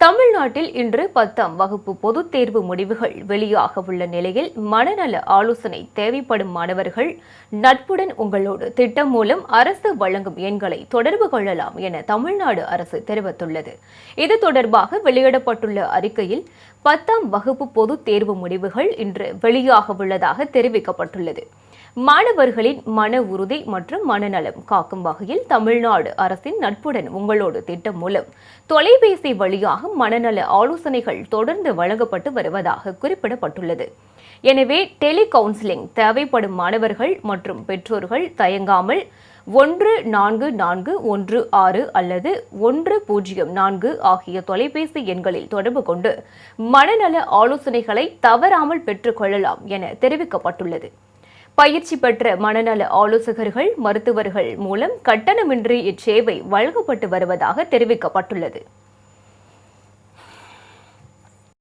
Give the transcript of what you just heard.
தமிழ்நாட்டில் இன்று 10ஆம் வகுப்பு பொதுத் தேர்வு முடிவுகள் வெளியாக உள்ள நிலையில் மனநல ஆலோசனை தேவைப்படும் மாணவர்கள் நட்புடன் உங்களோடு திட்டம் மூலம் அரசு வழங்கும் எண்களை தொடர்பு கொள்ளலாம் என தமிழ்நாடு அரசு தெரிவித்துள்ளது. இது தொடர்பாக வெளியிடப்பட்டுள்ள அறிக்கையில் 10ஆம் வகுப்பு பொதுத் தேர்வு முடிவுகள் இன்று வெளியாக உள்ளதாக தெரிவிக்கப்பட்டுள்ளது. மாணவர்களின் மன உறுதி மற்றும் மனநலம் காக்கும் வகையில் தமிழ்நாடு அரசின் நட்புடன் உங்களோடு திட்டம் மூலம் தொலைபேசி வழியாக மனநல ஆலோசனைகள் தொடர்ந்து வழங்கப்பட்டு வருவதாக குறிப்பிடப்பட்டுள்ளது. எனவே டெலி கவுன்சிலிங் தேவைப்படும் மாணவர்கள் மற்றும் பெற்றோர்கள் தயங்காமல் 144116 அல்லது 104 ஆகிய தொலைபேசி எண்களில் தொடர்பு கொண்டு மனநல ஆலோசனைகளை தவறாமல் பெற்றுக் கொள்ளலாம் என தெரிவிக்கப்பட்டுள்ளது. பயிற்சி பெற்ற மனநல ஆலோசகர்கள், மருத்துவர்கள் மூலம் கட்டணமின்றி இச்சேவை வழங்கப்பட்டு வருவதாக தெரிவிக்கப்பட்டுள்ளது.